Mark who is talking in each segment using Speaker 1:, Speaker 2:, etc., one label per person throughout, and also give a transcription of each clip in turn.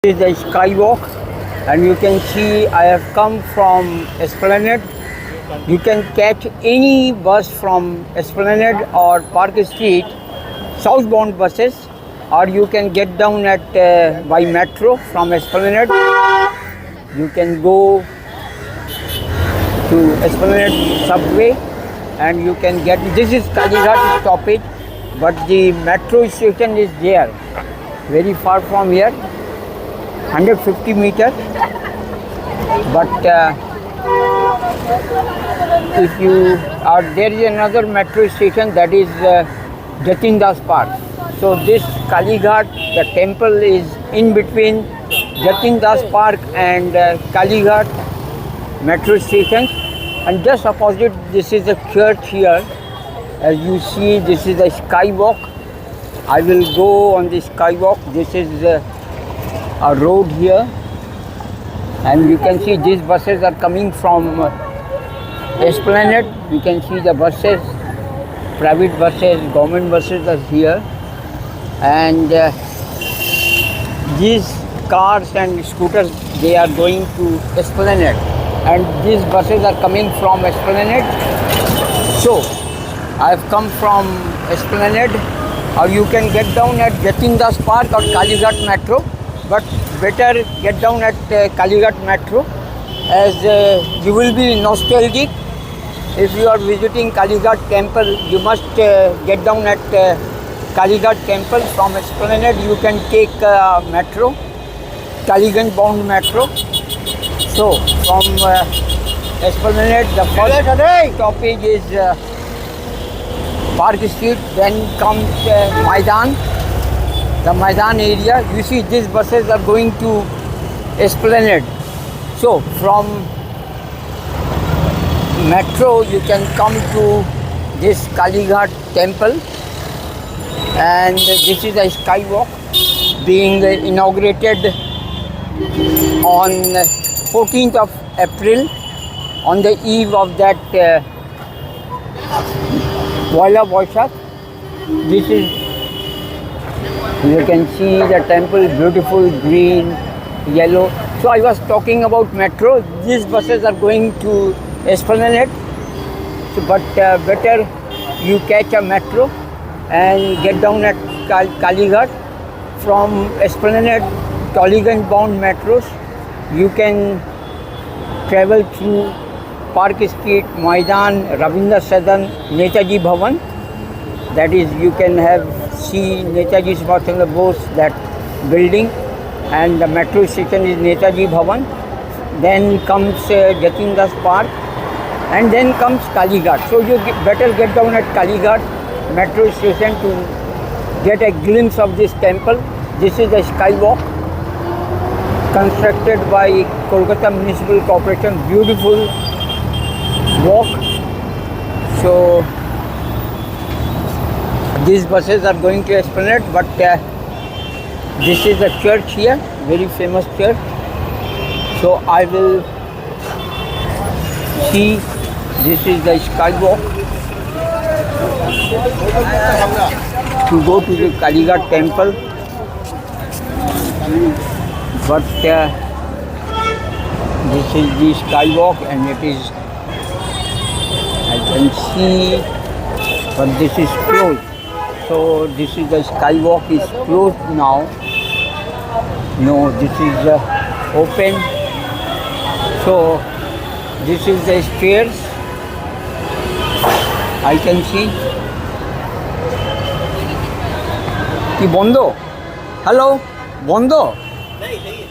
Speaker 1: This is the skywalk, and you can see I have come from Esplanade. You can catch any bus from Esplanade or Park Street, southbound buses, or you can get down at by metro from Esplanade. You can go to Esplanade subway, and you can get. This is Kalighat stoppage, but the metro station is there, very far from here, 150 meters. But if you are, there is another metro station, that is Jatin Das Park. So this Kalighat, the temple is in between Jatin Das Park and Kalighat metro station, and just opposite this is a church here. As you see, this is the skywalk. I will go on the skywalk. This is a road here, and you can see these buses are coming from Esplanade. You can see the buses, private buses, government buses are here, and these cars and scooters, they are going to Esplanade, and these buses are coming from Esplanade. So I have come from Esplanade, or you can get down at Jatin Das Park or Kalighat metro, but better get down at Kalighat metro, as you will be nostalgic. If you are visiting Kalighat temple, you must get down at Kalighat temple. From Esplanade you can take metro, Kalighat bound metro. So from Esplanade, the first stoppage is Park Street, then comes Maidan, the Maidan area. You see these buses are going to Esplanade. So from metro you can come to this Kalighat temple, and this is a skywalk being inaugurated on 14th of April, on the eve of that Poila Boishakh. This is, you can see the temple, beautiful green, yellow. So I was talking about metro. These buses are going to Esplanade, so, but better you catch a metro and get down at Kalighat. From Esplanade, Kalighat bound metros, you can travel through Park Street, Maidan, Rabindra Sadan, Netaji Bhavan. That is, you can see Netaji Subhash Chandra Bose, that building, and the metro station is Netaji Bhavan. Then comes Jatin Das Park, and then comes Kalighat. So you better get down at Kalighat metro station to get a glimpse of this temple. This is a skywalk constructed by Kolkata Municipal Corporation. Beautiful walk. So these buses are going to Esplanade, but this is a church here, very famous church. So I will see. This is the skywalk to go to the Kalighat temple, but this is the skywalk, and it is, I can see, but this is closed. So this is the skywalk is closed now. No, this is open. So this is the stairs, I can see. कि बंदो, hello बंदो,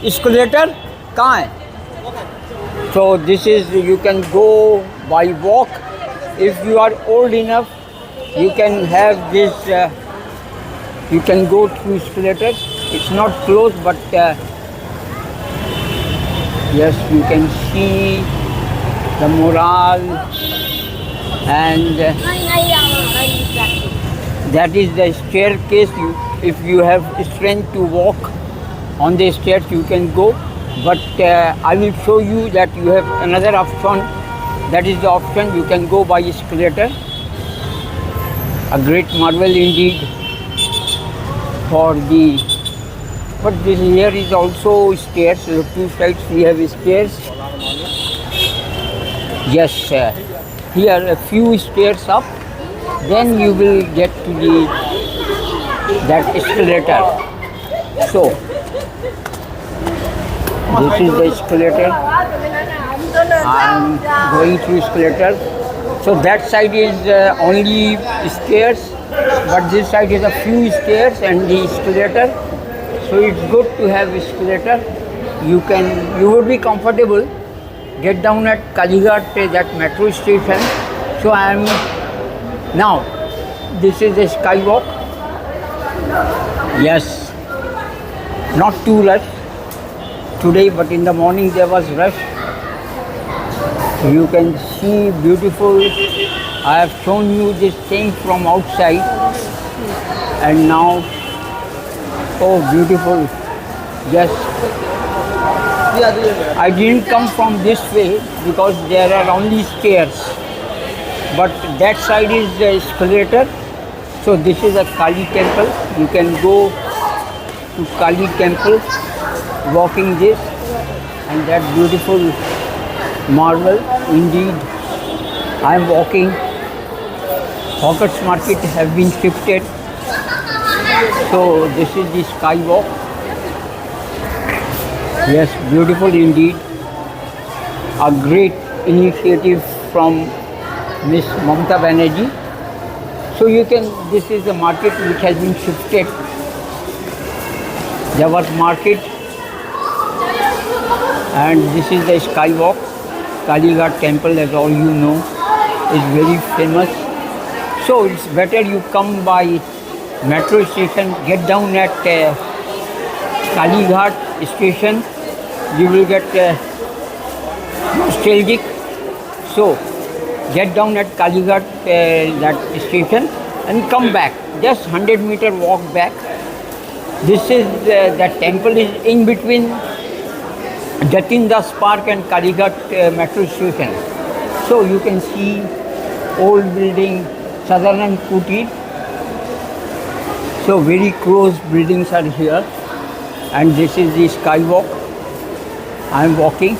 Speaker 1: escalator कहाँ है? So this is, you can go by walk. If you are old enough, you can have this. You can go through escalators. It's not closed, but yes, you can see the mural, and that is the staircase. If you have strength to walk on the stairs, you can go, but I will show you that you have another option. That is the option, you can go by escalator. A great marvel indeed for the but this here is also stairs. The two sides we have stairs. Yes, here a few stairs up, then you will get to the that escalator. So this is the escalator. I am going through escalator. So that side is only stairs, but this side is a few stairs and the escalator. So it's good to have escalator. You would be comfortable. Get down at Kalighat, that metro station. So I am now. This is the skywalk. Yes, not too rush today, but in the morning there was rush. You can see beautiful. I have shown you this thing from outside, and now, oh, beautiful. Yes, I didn't come from this way because there are only stairs, but that side is the escalator. So this is a Kali temple. You can go to Kali temple walking this, and that beautiful marble. Indeed, I am walking. Hawkers Market have been shifted. So this is the skywalk. Yes, beautiful indeed. A great initiative from Miss Mamata Banerjee. So you can, this is the market which has been shifted. There was market, and this is the skywalk. Kalighat temple, as all you know, is very famous. So it's better you come by metro station, get down at Kalighat station. You will get nostalgic. So get down at Kalighat that station and come back. Just 100-meter walk back. This is that temple is in between Jatin Das Park and Kalighat metro station. So you can see old building, Sadanan Kutir. So very close buildings are here, and this is the skywalk. I am walking.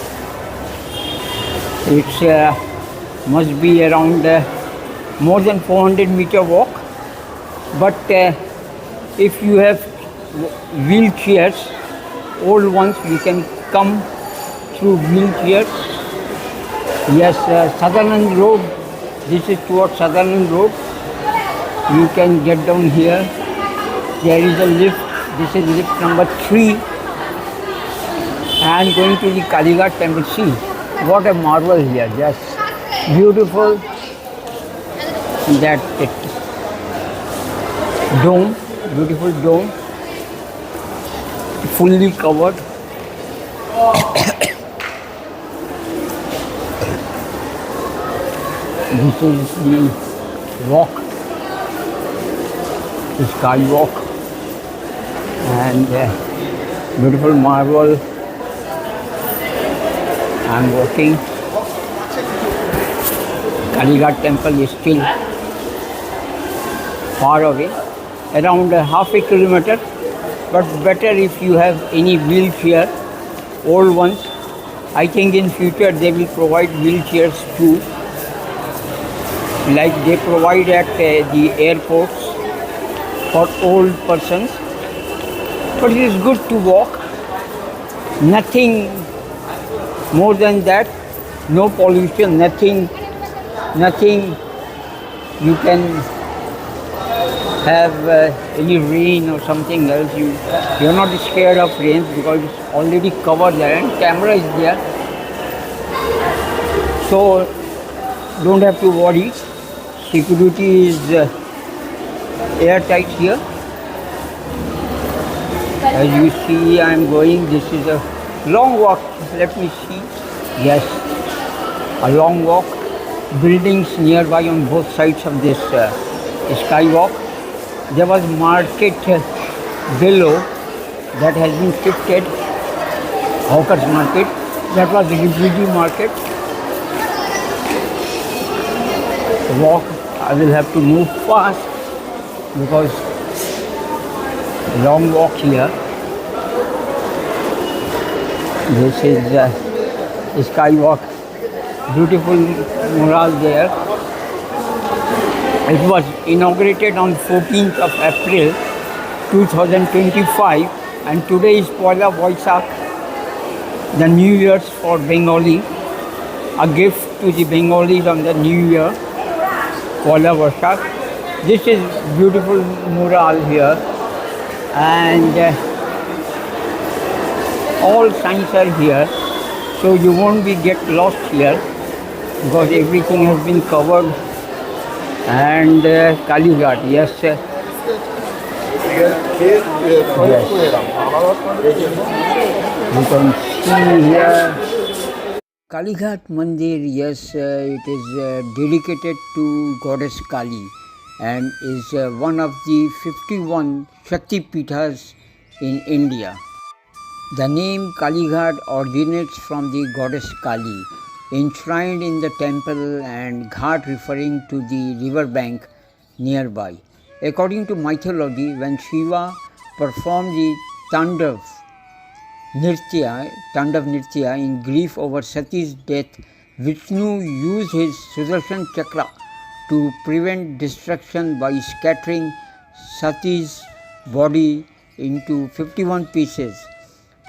Speaker 1: It's must be around more than 400-meter walk. But if you have wheelchairs, old ones, you can come through wheelchairs. Yes, Sutherland Road. This is towards Sutherland Road. You can get down here. There is a lift. This is lift number 3. And going to the Kalighat temple. See, what a marvel here. Just beautiful. That dome, beautiful dome, fully covered. This is the walk, the skywalk, and beautiful marble. I am walking. Kalighat temple is still far away, around half a kilometer, but better if you have any wheelchair, old ones. I think in future they will provide wheelchairs too, like they provide at the airports for old persons. But it is good to walk, nothing more than that, no pollution, nothing you can have any rain or something else. You're not scared of rain because it's already covered there and camera is there. So don't have to worry. Security is airtight here. As you see, I am going. This is a long walk. Let me see. Yes, a long walk. Buildings nearby on both sides of this skywalk. There was market below that has been shifted. Hawkers Market. That was the refugee market. Walk. I will have to move fast because long walk here. This is skywalk, beautiful mural there. It was inaugurated on 14th of April 2025 and today is Poila Boishakh, the New Year's for Bengali, a gift to the Bengalis on the New Year, Poila Boishakh. This is beautiful mural here and all signs are here, so you won't be get lost here because everything has been covered. And Kalighat, yes, yes. You can see here Kalighat Mandir. Yes, it is dedicated to Goddess Kali and is one of the 51 Shakti Pithas in India. The name Kalighat originates from the goddess Kali, enshrined in the temple, and Ghat referring to the river bank nearby. According to mythology, when Shiva performed the Tandav Nritya in grief over Sati's death, Vishnu used his Sudarshan Chakra to prevent destruction by scattering Sati's body into 51 pieces.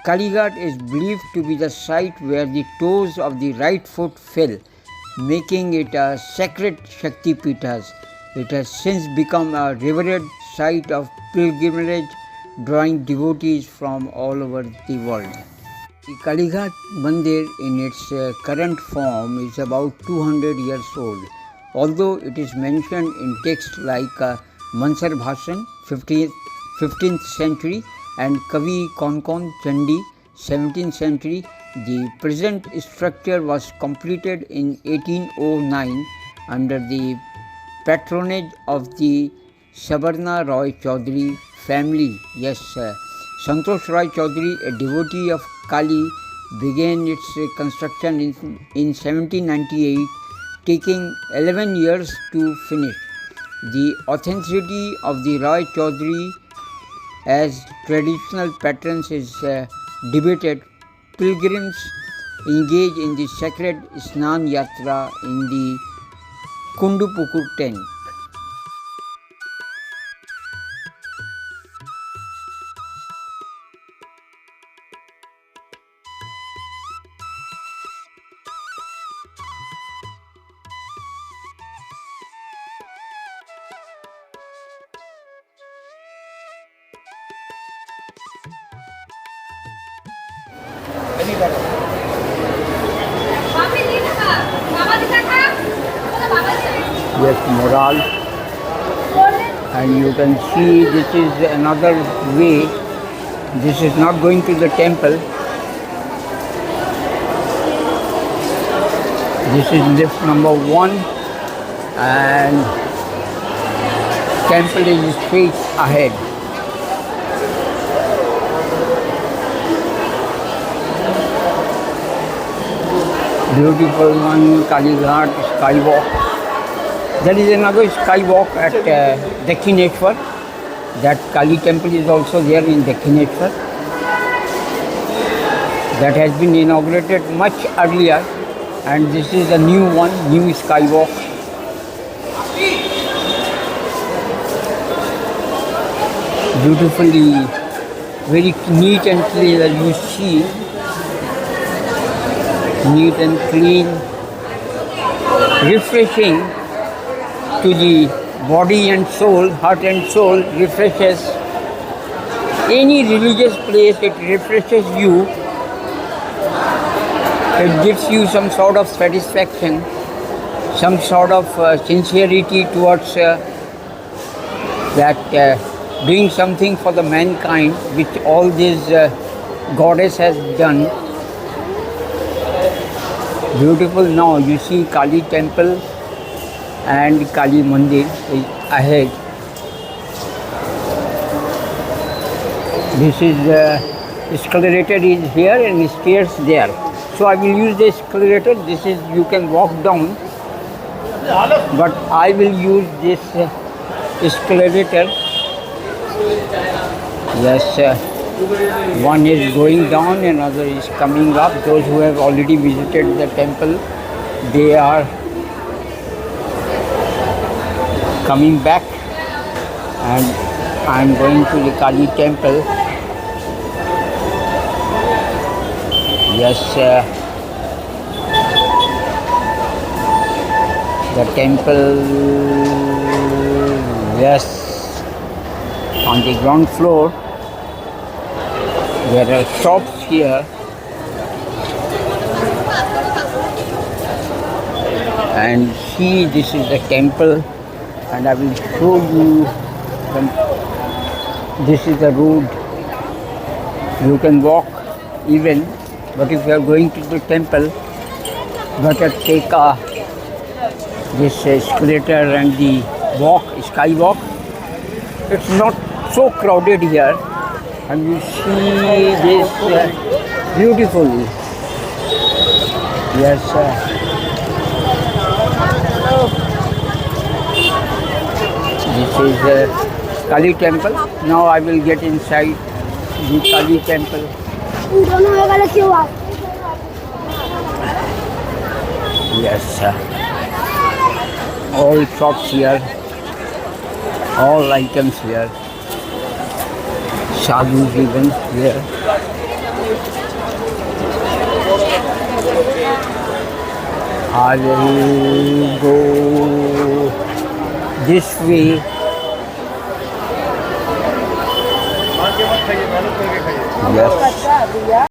Speaker 1: Kalighat is believed to be the site where the toes of the right foot fell, making it a sacred Shakti Pithas. It has since become a revered site of pilgrimage, drawing devotees from all over the world. The Kalighat Mandir in its current form is about 200 years old, although it is mentioned in texts like Mansar Bhashan, 15th century, and Kavi Konkon Chandi, 17th century. The present structure was completed in 1809 under the patronage of the Sabarna Roy Chaudhary family. Yes, Santosh Roy Chaudhary, a devotee of Kali, began its construction in 1798, taking 11 years to finish. The authenticity of the Roy Chaudhary as traditional patrons is debated. Pilgrims engage in the sacred Snan Yatra in the Kundupukur tank. Yes, mural, and you can see this is another way. This is not going to the temple. This is lift number 1 and temple is straight ahead. Beautiful one, Kalighat skywalk. There is another skywalk at Dakshineshwar. That Kali temple is also there in Dakshineshwar. That has been inaugurated much earlier, and this is a new one, new skywalk. Beautifully, very neat and clean as you see. Neat and clean, refreshing to the body and soul, heart and soul, refreshes. Any religious place, it refreshes you. It gives you some sort of satisfaction, some sort of sincerity towards that doing something for the mankind, which all this goddess has done. Beautiful. Now you see Kali temple and Kali Mandir is ahead. This is escalator is here and stairs there. So I will use the escalator. This is, you can walk down, but I will use this escalator. Yes, One is going down, another is coming up. Those who have already visited the temple, they are coming back, and I am going to the Kali temple. Yes, the temple, yes, on the ground floor. There are shops here, and see, this is the temple, and I will show you. This is the road. You can walk even, but if you are going to the temple, better take this escalator and the skywalk. It's not so crowded here, and you see this beautifully. Yes, this is Kali temple. Now I will get inside the Kali temple. Yes, all shops here, all items here. Sadhus even here. I will go this way. Yes.